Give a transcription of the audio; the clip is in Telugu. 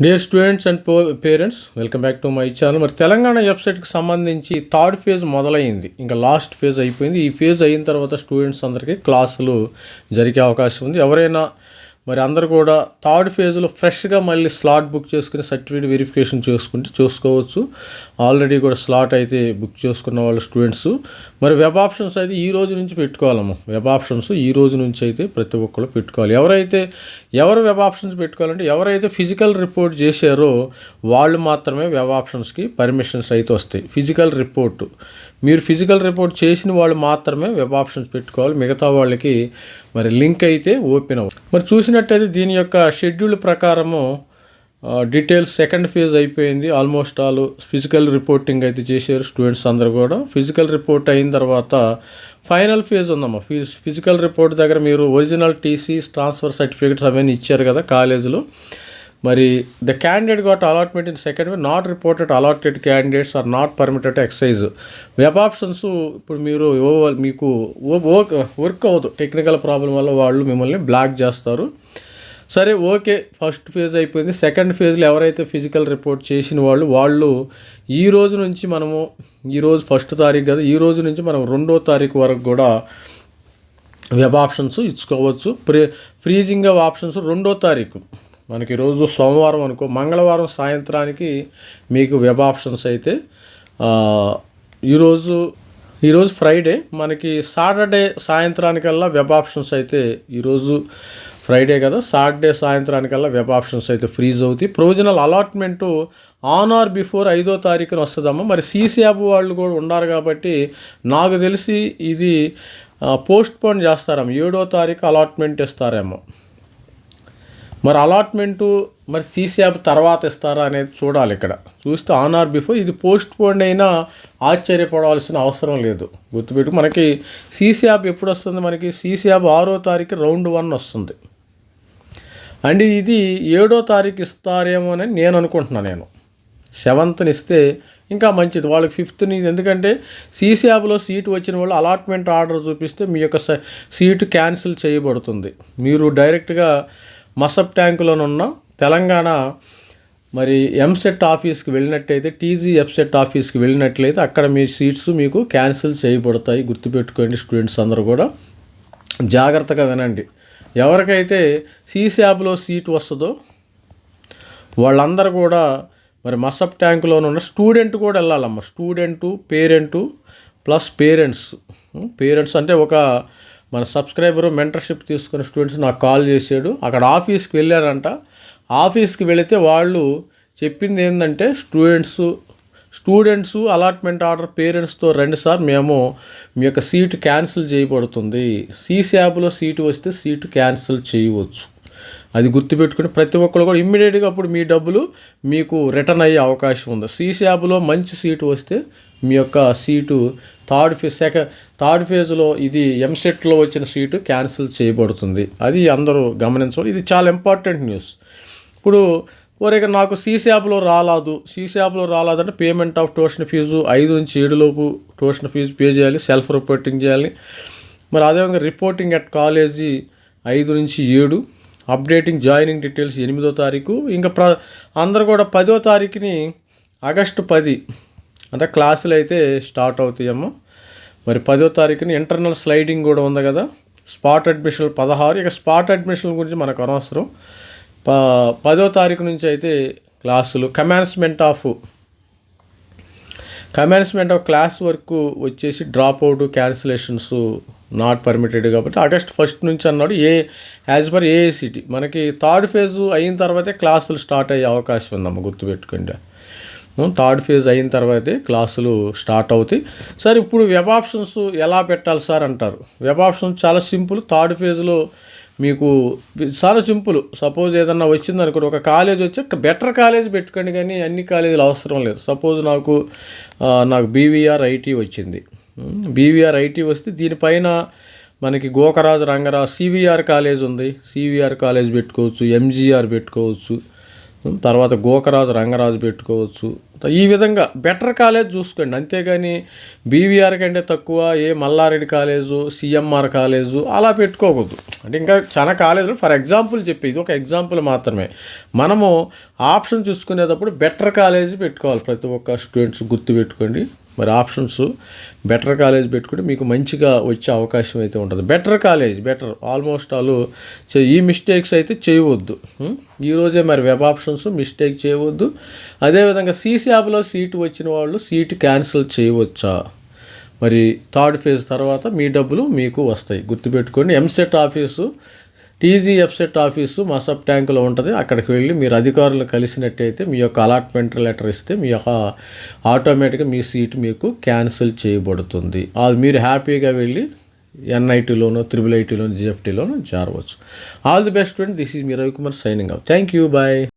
Dear students and parents, welcome back to my channel. మరి తెలంగాణ వెబ్సైట్కి సంబంధించి థర్డ్ ఫేజ్ మొదలైంది, ఇంకా లాస్ట్ ఫేజ్ అయిపోయింది. ఈ ఫేజ్ అయిన తర్వాత స్టూడెంట్స్ అందరికీ క్లాసులు జరిగే అవకాశం ఉంది. ఎవరైనా మరి అందరు కూడా థర్డ్ ఫేజ్లో ఫ్రెష్గా మళ్ళీ స్లాట్ బుక్ చేసుకుని సర్టిఫికేట్ వెరిఫికేషన్ చూసుకోవచ్చు. ఆల్రెడీ కూడా స్లాట్ అయితే బుక్ చేసుకున్న వాళ్ళు స్టూడెంట్స్ మరి వెబ్ ఆప్షన్స్ అయితే ఈ రోజు నుంచి పెట్టుకోవాలమ్మా. వెబ్ ఆప్షన్స్ ఈ రోజు నుంచి అయితే ప్రతి ఒక్కరు పెట్టుకోవాలి. ఎవరు వెబ్ ఆప్షన్స్ పెట్టుకోవాలంటే ఎవరైతే ఫిజికల్ రిపోర్ట్ చేశారో వాళ్ళు మాత్రమే వెబ్ ఆప్షన్స్కి పర్మిషన్స్ అయితే వస్తాయి. మీరు ఫిజికల్ రిపోర్ట్ చేసిన వాళ్ళు మాత్రమే వెబ్ ఆప్షన్స్ పెట్టుకోవాలి. మిగతా వాళ్ళకి మరి లింక్ అయితే ఓపెన్ అవ్వదు. మరి చూసినట్టయితే దీని యొక్క షెడ్యూల్ ప్రకారము డీటెయిల్స్ సెకండ్ ఫేజ్ అయిపోయింది. ఆల్మోస్ట్ ఆల్ ఫిజికల్ రిపోర్టింగ్ అయితే చేశారు స్టూడెంట్స్ అందరూ కూడా. ఫిజికల్ రిపోర్ట్ అయిన తర్వాత ఫైనల్ ఫేజ్ ఉందమ్మా. ఫిజికల్ రిపోర్ట్ దగ్గర మీరు ఒరిజినల్ టీసీ, ట్రాన్స్ఫర్ సర్టిఫికేట్స్ అవన్నీ ఇచ్చారు కదా కాలేజీలో. మరి the candidate got allotment in second way, not reported allotted candidates are not permitted excise. Web options ఇప్పుడు మీకు వర్క్ అవ్వదు, టెక్నికల్ ప్రాబ్లం వల్ల వాళ్ళు మిమ్మల్ని బ్లాక్ చేస్తారు. సరే, ఓకే, ఫస్ట్ ఫేజ్ అయిపోయింది. సెకండ్ ఫేజ్లో ఎవరైతే ఫిజికల్ రిపోర్ట్ చేసిన వాళ్ళు ఈ రోజు నుంచి ఈరోజు 1వ తారీఖు కదా, ఈ రోజు నుంచి మనం 2వ తారీఖు వరకు కూడా వెబ్ ఆప్షన్స్ ఇచ్చుకోవచ్చు. ఫ్రీజింగ్ ఆఫ్ ఆప్షన్స్ 2వ తారీఖు, మనకి ఈరోజు సోమవారం అనుకో, మంగళవారం సాయంత్రానికి మీకు వెబ్ ఆప్షన్స్ అయితే ఈరోజు ఫ్రైడే, మనకి సాటర్డే సాయంత్రానికల్లా వెబ్ ఆప్షన్స్ అయితే, ఈరోజు ఫ్రైడే కదా, సాటర్డే సాయంత్రానికల్లా వెబ్ ఆప్షన్స్ అయితే ఫ్రీజ్ అవుతాయి. Provisional allotment on are before 5వ తారీఖున వస్తుందమ్మా. మరి సీసీయాబ్ వాళ్ళు కూడా ఉన్నారు కాబట్టి నాకు తెలిసి ఇది పోస్ట్ పోన్ చేస్తారేమో, 7వ తారీఖు అలాట్మెంట్ ఇస్తారేమో. మరి అలాట్మెంటు మరి సీసీయాబ్ తర్వాత ఇస్తారా అనేది చూడాలి. ఇక్కడ చూస్తే ఆన్ ఆర్ బిఫోర్, ఇది పోస్ట్ పోన్ అయినా ఆశ్చర్యపడాల్సిన అవసరం లేదు. గుర్తుపెట్టు, మనకి సీసీయాబ్ ఎప్పుడు వస్తుంది? మనకి సీసీయాబ్ 6వ తారీఖు రౌండ్ 1 వస్తుంది అండ్ ఇది 7వ తారీఖు ఇస్తారేమో అని నేను అనుకుంటున్నాను. 7th ఇస్తే ఇంకా మంచిది వాళ్ళకి. 5th ఎందుకంటే సీసీయాబ్లో సీటు వచ్చిన వాళ్ళు అలాట్మెంట్ ఆర్డర్ చూపిస్తే మీ యొక్క సీటు క్యాన్సిల్ చేయబడుతుంది. మీరు డైరెక్ట్గా మసబ్ ట్యాంకులోనున్న తెలంగాణ మరి ఎంసెట్ ఆఫీస్కి వెళ్ళినట్టయితే, టీజీ ఎఫ్సెట్ ఆఫీస్కి వెళ్ళినట్లయితే అక్కడ మీ సీట్స్ మీకు క్యాన్సిల్ చేయబడతాయి. గుర్తుపెట్టుకోండి స్టూడెంట్స్ అందరూ కూడా జాగ్రత్తగా వినండి. ఎవరికైతే సీసీయాబ్లో సీట్ వస్తుందో వాళ్ళందరూ కూడా మరి మసబ్ ట్యాంకులోనున్న స్టూడెంట్ కూడా వెళ్ళాలమ్మా. స్టూడెంటు, పేరెంటు ప్లస్ పేరెంట్స్ అంటే ఒక మన సబ్స్క్రైబరు మెంటర్షిప్ తీసుకున్న స్టూడెంట్స్ నాకు కాల్ చేశాడు. అక్కడ ఆఫీస్కి వెళ్ళారంట. ఆఫీస్కి వెళితే వాళ్ళు చెప్పింది ఏంటంటే, స్టూడెంట్స్ అలాట్మెంట్ ఆర్డర్ పేరెంట్స్తో రండి సార్, మేము మీ యొక్క సీటు క్యాన్సిల్ చేయబడుతుంది. సీసీయాబ్లో సీటు వస్తే సీటు క్యాన్సిల్ చేయవచ్చు. అది గుర్తుపెట్టుకుని ప్రతి ఒక్కరు కూడా ఇమ్మీడియట్గా అప్పుడు మీ డబ్బులు మీకు రిటర్న్ అయ్యే అవకాశం ఉంది. సీసీయాబ్లో మంచి సీటు వస్తే మీ యొక్క సీటు థర్డ్ ఫేజ్లో ఇది ఎంసెట్లో వచ్చిన సీటు క్యాన్సిల్ చేయబడుతుంది. అది అందరూ గమనించాలి. ఇది చాలా ఇంపార్టెంట్ న్యూస్. ఇప్పుడు నాకు సీసీయాబ్లో రాలేదంటే పేమెంట్ ఆఫ్ ట్యూషన్ ఫీజు 5 నుంచి 7 లోపు ట్యూషన్ ఫీజు పే చేయాలి, సెల్ఫ్ రిపోర్టింగ్ చేయాలి. మరి అదేవిధంగా రిపోర్టింగ్ అట్ కాలేజీ 5 నుంచి 7, అప్డేటింగ్ జాయినింగ్ డీటెయిల్స్ 8వ తారీఖు. ఇంకా అందరూ కూడా 10వ తారీఖుని ఆగస్టు 10 అంటే క్లాసులు అయితే స్టార్ట్ అవుతాయమ్మా. మరి 10వ తారీఖుని ఇంటర్నల్ స్లైడింగ్ కూడా ఉంది కదా. స్పాట్ అడ్మిషన్లు 16. ఇక స్పాట్ అడ్మిషన్ల గురించి మనకు అనవసరం. 10వ తారీఖు నుంచి అయితే క్లాసులు. కమెన్స్మెంట్ ఆఫ్ క్లాస్ వర్క్ వచ్చేసి drop out, cancellations not permitted కాబట్టి ఆగస్ట్ 1 నుంచి అన్నాడు. యాజ్ పర్ ఏఐసిటీ మనకి థర్డ్ ఫేజ్ అయిన తర్వాతే క్లాసులు స్టార్ట్ అయ్యే అవకాశం ఉందమ్మా. గుర్తుపెట్టుకోండి, థర్డ్ ఫేజ్ అయిన తర్వాతే క్లాసులు స్టార్ట్ అవుతాయి. సార్, ఇప్పుడు వెబ్ ఆప్షన్స్ ఎలా పెట్టాలి సార్ అంటారు. వెబ్ ఆప్షన్స్ చాలా సింపుల్. థర్డ్ ఫేజ్లో మీకు చాలా సింపుల్. సపోజ్ ఏదన్నా వచ్చిందనుకోండి, ఒక కాలేజ్ వచ్చి బెటర్ కాలేజ్ పెట్టుకోండి, కానీ అన్ని కాలేజీలు అవసరం లేదు. సపోజ్ నాకు బీవీఆర్ ఐటీ వచ్చింది. బీవీఆర్ ఐటీ వస్తే దీనిపైన మనకి గోకరాజు రంగరాజు సివిఆర్ కాలేజ్ ఉంది. సివిఆర్ కాలేజ్ పెట్టుకోవచ్చు, ఎంజీఆర్ పెట్టుకోవచ్చు, తర్వాత గోకరాజు రంగరాజు పెట్టుకోవచ్చు, ఈ విధంగా బెటర్ కాలేజ్ చూసుకోండి, అంతేగాని బీవీఆర్ కంటే తక్కువ మల్లారెడ్డి కాలేజు, సిఎంఆర్ కాలేజు అలా పెట్టుకోకూడదు. అంటే ఇంకా చాలా కాలేజీలు ఫర్ ఎగ్జాంపుల్ చెప్పి, ఇది ఒక ఎగ్జాంపుల్ మాత్రమే. మనము ఆప్షన్ చూసుకునేటప్పుడు బెటర్ కాలేజీ పెట్టుకోవాలి. ప్రతి ఒక్క స్టూడెంట్స్ గుర్తుపెట్టుకోండి. మరి ఆప్షన్స్ బెటర్ కాలేజ్ పెట్టుకుంటే మీకు మంచిగా వచ్చే అవకాశం అయితే ఉంటుంది. Better college better almost all ఈ మిస్టేక్స్ అయితే చేయవద్దు. ఈరోజే మరి వెబ్ ఆప్షన్స్ మిస్టేక్ చేయవద్దు. అదేవిధంగా సీశాబ్లో సీటు వచ్చిన వాళ్ళు సీటు క్యాన్సిల్ చేయవచ్చా? మరి థర్డ్ ఫేజ్ తర్వాత మీ డబ్బులు మీకు వస్తాయి. గుర్తుపెట్టుకోండి. ఎంసెట్ ఆఫీసు, టీజీ ఎఫ్సెట్ ఆఫీసు మసప్ ట్యాంకులో ఉంటుంది. అక్కడికి వెళ్ళి మీరు అధికారులను కలిసినట్టయితే మీ యొక్క అలాట్మెంట్ లెటర్ ఇస్తే మీ యొక్క ఆటోమేటిక్గా మీ సీటు మీకు క్యాన్సిల్ చేయబడుతుంది. అది మీరు హ్యాపీగా వెళ్ళి ఎన్ఐటీలోనో, IIITలోనో, GFTలోనో చేరవచ్చు. All the best friend. This is me Ravikumar signing off. Thank you. Bye.